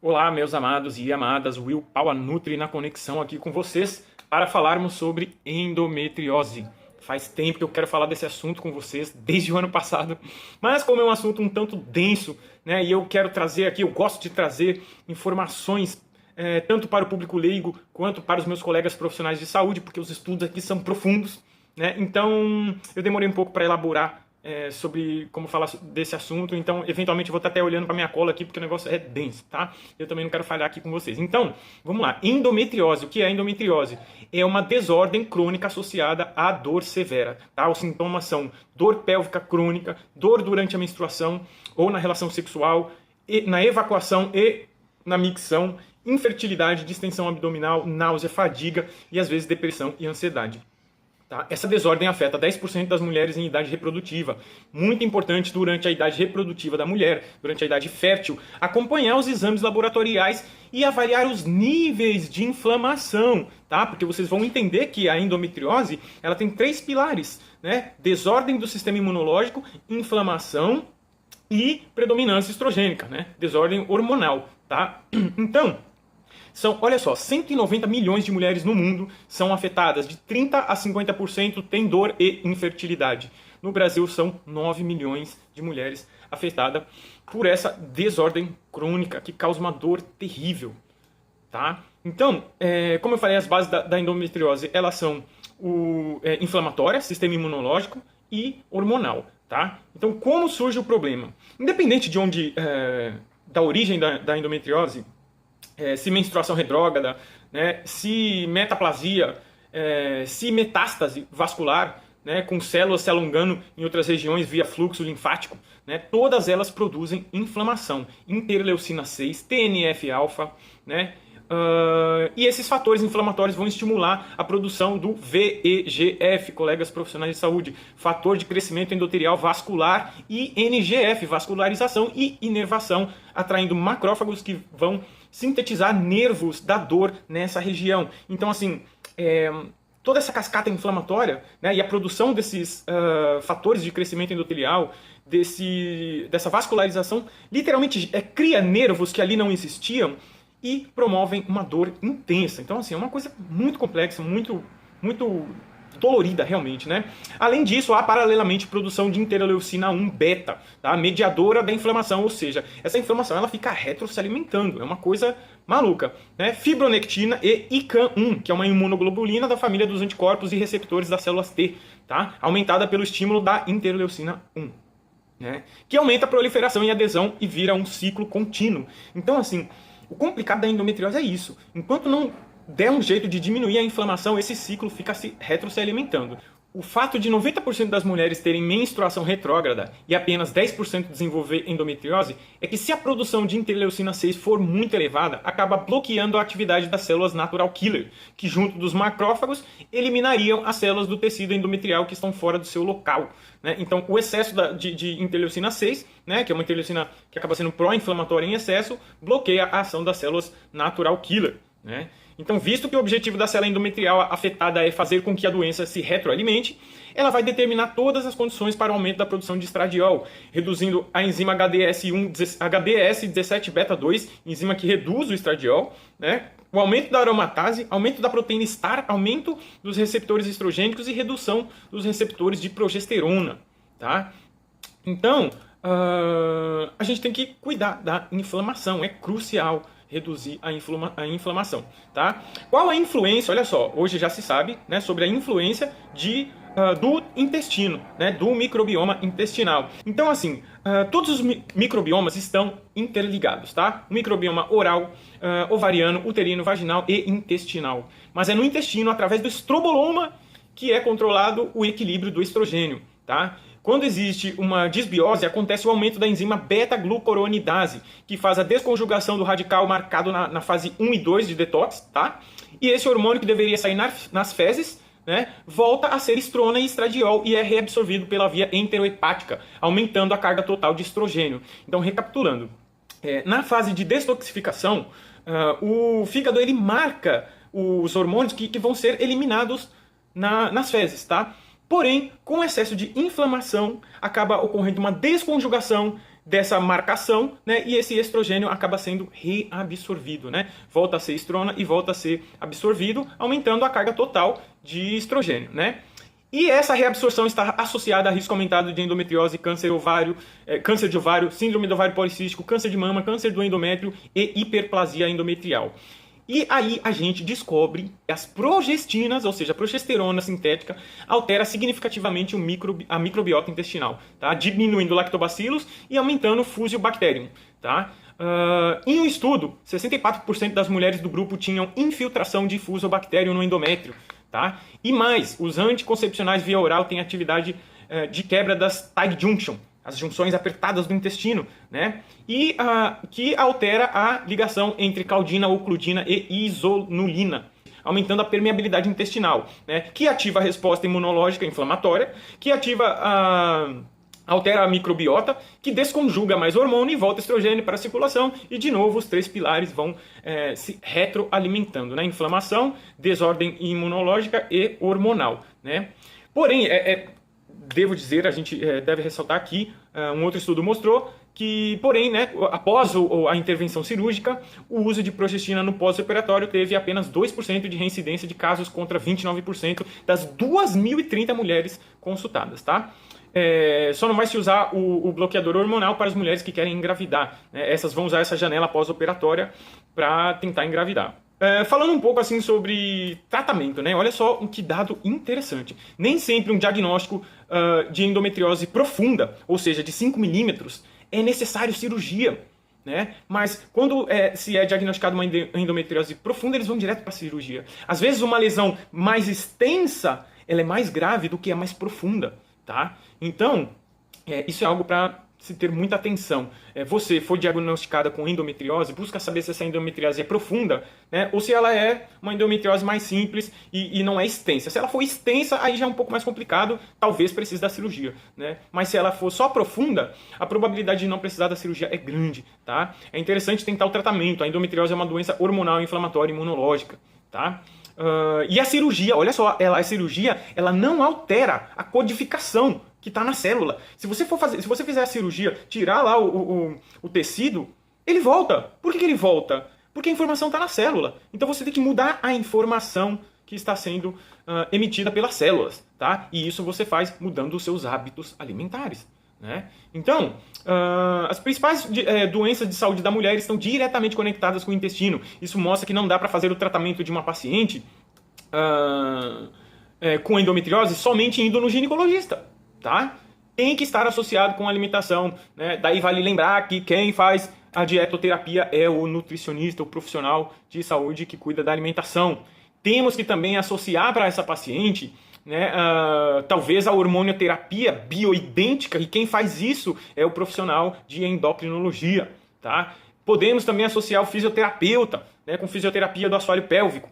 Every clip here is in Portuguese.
Olá, meus amados e amadas, Will Paula Nutri na conexão aqui com vocês para falarmos sobre endometriose. Faz tempo que eu quero falar desse assunto com vocês, desde o ano passado, mas como é um assunto um tanto denso, né, e eu quero trazer aqui, eu gosto de trazer informações tanto para o público leigo quanto para os meus colegas profissionais de saúde, porque os estudos aqui são profundos, né, então eu demorei um pouco para elaborar sobre como falar desse assunto, então eventualmente eu vou estar até olhando para minha cola aqui porque o negócio é denso, tá? Eu também não quero falhar aqui com vocês. Então, vamos lá. Endometriose. O que é endometriose? É uma desordem crônica associada à dor severa, tá? Os sintomas são dor pélvica crônica, dor durante a menstruação ou na relação sexual, na evacuação e na micção, infertilidade, distensão abdominal, náusea, fadiga e às vezes depressão e ansiedade. Tá? Essa desordem afeta 10% das mulheres em idade reprodutiva. Muito importante durante a idade reprodutiva da mulher, durante a idade fértil, acompanhar os exames laboratoriais e avaliar os níveis de inflamação, tá? Porque vocês vão entender que a endometriose ela tem 3 pilares, né? Desordem do sistema imunológico, inflamação e predominância estrogênica, né? Desordem hormonal, tá? Então, olha só, 190 milhões de mulheres no mundo são afetadas, de 30% a 50% têm dor e infertilidade. No Brasil são 9 milhões de mulheres afetadas por essa desordem crônica que causa uma dor terrível. Tá? Então, como eu falei, as bases da endometriose elas são inflamatória, sistema imunológico e hormonal. Tá? Então, como surge o problema? Independente de onde, da origem da endometriose, se menstruação retrógrada, né, se metaplasia, se metástase vascular, né, com células se alongando em outras regiões via fluxo linfático, né, todas elas produzem inflamação, interleucina 6, TNF-alfa, né, e esses fatores inflamatórios vão estimular a produção do VEGF, colegas profissionais de saúde, fator de crescimento endotelial vascular, e NGF, vascularização e inervação, atraindo macrófagos que vão sintetizar nervos da dor nessa região. Então, assim, toda essa cascata inflamatória, né, e a produção desses fatores de crescimento endotelial, dessa vascularização, literalmente cria nervos que ali não existiam e promovem uma dor intensa. Então, assim, é uma coisa muito complexa, muito dolorida realmente, né? Além disso, há paralelamente produção de interleucina 1 beta, tá? Mediadora da inflamação, ou seja, essa inflamação ela fica retro se alimentando, é uma coisa maluca, né? Fibronectina e ICAM-1, que é uma imunoglobulina da família dos anticorpos e receptores das células T, tá? Aumentada pelo estímulo da interleucina 1. Né? Que aumenta a proliferação e adesão e vira um ciclo contínuo. Então, assim, o complicado da endometriose é isso. Enquanto não der um jeito de diminuir a inflamação, esse ciclo fica se alimentando. O fato de 90% das mulheres terem menstruação retrógrada e apenas 10% desenvolver endometriose é que se a produção de interleucina 6 for muito elevada, acaba bloqueando a atividade das células natural killer, que junto dos macrófagos eliminariam as células do tecido endometrial que estão fora do seu local. Né? Então o excesso de interleucina 6, né, que é uma interleucina que acaba sendo pró-inflamatória em excesso, bloqueia a ação das células natural killer. Né? Então, visto que o objetivo da célula endometrial afetada é fazer com que a doença se retroalimente, ela vai determinar todas as condições para o aumento da produção de estradiol, reduzindo a enzima HDS17-beta-2, enzima que reduz o estradiol, né? O aumento da aromatase, aumento da proteína STAR, aumento dos receptores estrogênicos e redução dos receptores de progesterona. Tá? Então, a gente tem que cuidar da inflamação, é crucial reduzir a inflamação, tá? Qual a influência? Olha só, hoje já se sabe, né, sobre a influência do intestino, né, do microbioma intestinal. Então, assim, todos os microbiomas estão interligados, tá? O microbioma oral, ovariano, uterino, vaginal e intestinal. Mas é no intestino, através do estroboloma, que é controlado o equilíbrio do estrogênio, tá? Quando existe uma disbiose, acontece o aumento da enzima beta-glucuronidase, que faz a desconjugação do radical marcado na fase 1 e 2 de detox, tá? E esse hormônio que deveria sair nas fezes, né, volta a ser estrona e estradiol e é reabsorvido pela via enterohepática, aumentando a carga total de estrogênio. Então, recapitulando, na fase de detoxificação, o fígado ele marca os hormônios que vão ser eliminados nas fezes, tá? Porém, com excesso de inflamação, acaba ocorrendo uma desconjugação dessa marcação, né? E esse estrogênio acaba sendo reabsorvido, né? Volta a ser estrona e volta a ser absorvido, aumentando a carga total de estrogênio, né? E essa reabsorção está associada a risco aumentado de endometriose, câncer de ovário, síndrome do ovário policístico, câncer de mama, câncer do endométrio e hiperplasia endometrial. E aí a gente descobre que as progestinas, ou seja, a progesterona sintética, altera significativamente a microbiota intestinal, tá? Diminuindo lactobacilos e aumentando o Fusiobacterium, tá? Em um estudo, 64% das mulheres do grupo tinham infiltração de Fusiobacterium no endométrio. Tá? E mais, os anticoncepcionais via oral têm atividade de quebra das tight junction, as junções apertadas do intestino, né? E que altera a ligação entre caudina, ocludina e isonulina, aumentando a permeabilidade intestinal, né? Que ativa a resposta imunológica inflamatória, que altera a microbiota, que desconjuga mais hormônio e volta estrogênio para a circulação. E, de novo, os três pilares vão se retroalimentando, né? Inflamação, desordem imunológica e hormonal, né? Porém, devo dizer, a gente deve ressaltar aqui, um outro estudo mostrou que, porém, né, após a intervenção cirúrgica, o uso de progestina no pós-operatório teve apenas 2% de reincidência de casos contra 29% das 2.030 mulheres consultadas, tá? Só não vai se usar o bloqueador hormonal para as mulheres que querem engravidar, né? Essas vão usar essa janela pós-operatória para tentar engravidar. Falando um pouco assim sobre tratamento, né? Olha só que dado interessante. Nem sempre um diagnóstico de endometriose profunda, ou seja, de 5 milímetros, é necessário cirurgia, né? Mas quando se é diagnosticado uma endometriose profunda, eles vão direto para a cirurgia. Às vezes uma lesão mais extensa, ela é mais grave do que a mais profunda. Tá? Então, isso é algo para se ter muita atenção. Você for diagnosticada com endometriose, busca saber se essa endometriose é profunda, né? Ou se ela é uma endometriose mais simples e não é extensa. Se ela for extensa, aí já é um pouco mais complicado, talvez precise da cirurgia, né? Mas se ela for só profunda, a probabilidade de não precisar da cirurgia é grande. Tá? É interessante tentar o tratamento. A endometriose é uma doença hormonal, inflamatória e imunológica. Tá? E a cirurgia, olha só, a cirurgia ela não altera a codificação que está na célula. Se você fizer a cirurgia, tirar lá o tecido, ele volta. Por que ele volta? Porque a informação está na célula. Então você tem que mudar a informação que está sendo emitida pelas células, tá? E isso você faz mudando os seus hábitos alimentares, né? Então, as principais doenças de saúde da mulher estão diretamente conectadas com o intestino. Isso mostra que não dá para fazer o tratamento de uma paciente com endometriose somente indo no ginecologista, tá? Tem que estar associado com a alimentação, né? Daí vale lembrar que quem faz a dietoterapia é o nutricionista, o profissional de saúde que cuida da alimentação. Temos que também associar para essa paciente, né, talvez a hormonioterapia bioidêntica, e quem faz isso é o profissional de endocrinologia. Tá? Podemos também associar o fisioterapeuta, né, com fisioterapia do assoalho pélvico.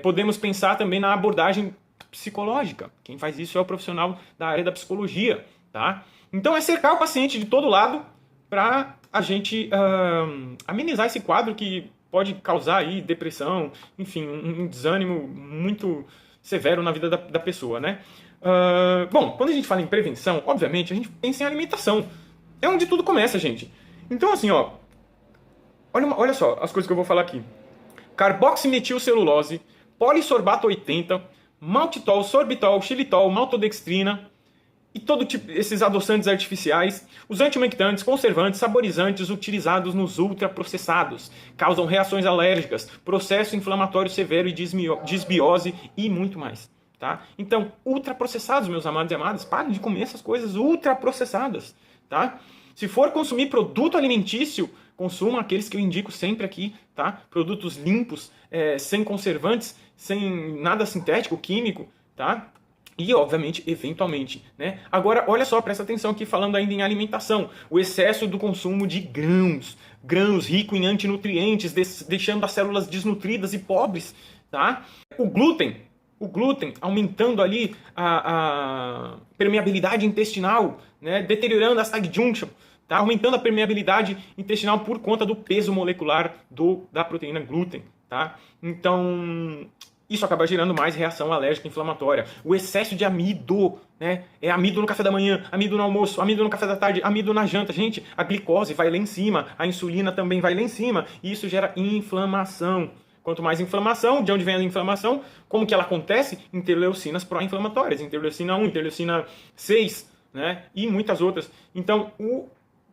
Podemos pensar também na abordagem psicológica. Quem faz isso é o profissional da área da psicologia. Tá? Então é cercar o paciente de todo lado para a gente amenizar esse quadro que pode causar aí depressão, enfim, um desânimo muito severo na vida da pessoa, né? Bom, quando a gente fala em prevenção, obviamente, a gente pensa em alimentação. É onde tudo começa, gente. Então, assim, ó, olha só as coisas que eu vou falar aqui. Carboximetilcelulose, polissorbato 80, maltitol, sorbitol, xilitol, maltodextrina e todo tipo esses adoçantes artificiais, os antiumectantes, conservantes, saborizantes utilizados nos ultraprocessados, causam reações alérgicas, processo inflamatório severo e disbiose e muito mais. Tá? Então, ultraprocessados, meus amados e amadas, parem de comer essas coisas ultraprocessadas. Tá? Se for consumir produto alimentício, consuma aqueles que eu indico sempre aqui, tá? Produtos limpos, sem conservantes, sem nada sintético, químico, tá? E, obviamente, eventualmente, né? Agora, olha só, presta atenção aqui, falando ainda em alimentação. O excesso do consumo de grãos ricos em antinutrientes, deixando as células desnutridas e pobres, tá? O glúten, aumentando ali a permeabilidade intestinal, né? Deteriorando a tight junction, tá? Aumentando a permeabilidade intestinal por conta do peso molecular da proteína glúten, tá? Então, Isso acaba gerando mais reação alérgica inflamatória. O excesso de amido, né? É amido no café da manhã, amido no almoço, amido no café da tarde, amido na janta. Gente, a glicose vai lá em cima, a insulina também vai lá em cima, e isso gera inflamação. Quanto mais inflamação, de onde vem a inflamação? Como que ela acontece? Interleucinas pró-inflamatórias, interleucina 1, interleucina 6, né? E muitas outras. Então,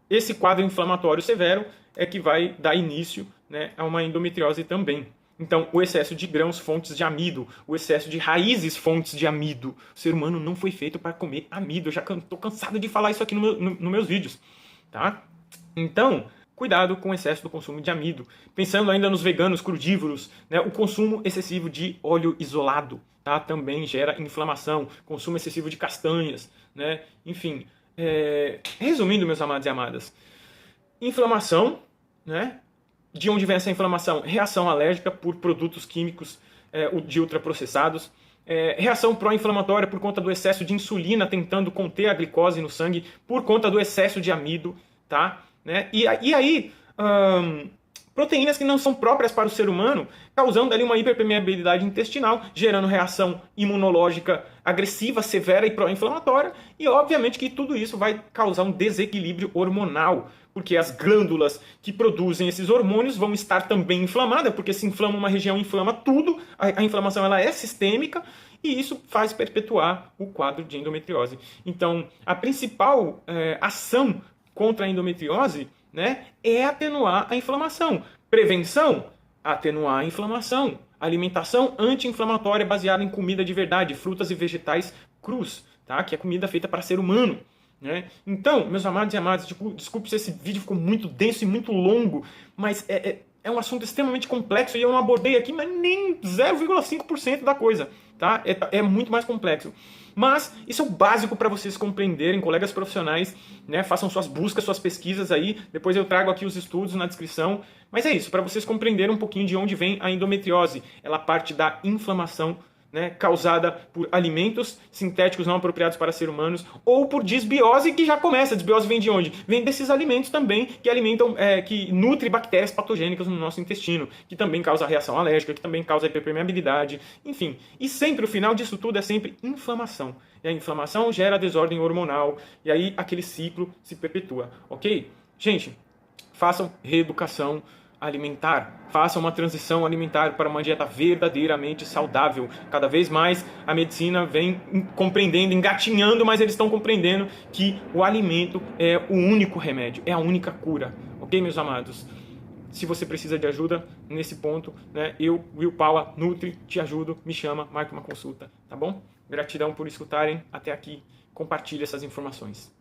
esse quadro inflamatório severo é que vai dar início, né, a uma endometriose também. Então, o excesso de grãos, fontes de amido, o excesso de raízes, fontes de amido. O ser humano não foi feito para comer amido. Eu já estou cansado de falar isso aqui nos meus vídeos, tá? Então, cuidado com o excesso do consumo de amido. Pensando ainda nos veganos crudívoros, né, o consumo excessivo de óleo isolado, tá, também gera inflamação. Consumo excessivo de castanhas, né? Enfim, resumindo, meus amados e amadas, inflamação, né? De onde vem essa inflamação? Reação alérgica por produtos químicos de ultraprocessados. Reação pró-inflamatória por conta do excesso de insulina tentando conter a glicose no sangue por conta do excesso de amido, tá? Né? E aí, proteínas que não são próprias para o ser humano, causando ali uma hiperpermeabilidade intestinal, gerando reação imunológica agressiva, severa e pró-inflamatória, e obviamente que tudo isso vai causar um desequilíbrio hormonal, porque as glândulas que produzem esses hormônios vão estar também inflamadas, porque se inflama uma região, inflama tudo, a inflamação ela é sistêmica, e isso faz perpetuar o quadro de endometriose. Então, a principal ação contra a endometriose, né, é atenuar a inflamação. Prevenção, atenuar a inflamação. Alimentação anti-inflamatória baseada em comida de verdade, frutas e vegetais crus, tá? Que é comida feita para ser humano. Né? Então, meus amados e amadas, desculpe se esse vídeo ficou muito denso e muito longo, mas é um assunto extremamente complexo e eu não abordei aqui, mas nem 0,5% da coisa. Tá? É muito mais complexo. Mas isso é o básico para vocês compreenderem, colegas profissionais, né? Façam suas buscas, suas pesquisas aí, depois eu trago aqui os estudos na descrição. Mas é isso, para vocês compreenderem um pouquinho de onde vem a endometriose. Ela parte da inflamação, né, causada por alimentos sintéticos não apropriados para ser humanos ou por disbiose, que já começa. A disbiose vem de onde? Vem desses alimentos também que alimentam, que nutrem bactérias patogênicas no nosso intestino, que também causa reação alérgica, que também causa hiperpermeabilidade, enfim. E sempre o final disso tudo é sempre inflamação. E a inflamação gera desordem hormonal e aí aquele ciclo se perpetua, ok? Gente, façam reeducação alimentar. Faça uma transição alimentar para uma dieta verdadeiramente saudável. Cada vez mais a medicina vem compreendendo, engatinhando, mas eles estão compreendendo que o alimento é o único remédio, é a única cura. Ok, meus amados? Se você precisa de ajuda nesse ponto, né, eu, Will Paula, Nutri, te ajudo, me chama, marque uma consulta, tá bom? Gratidão por escutarem até aqui. Compartilhe essas informações.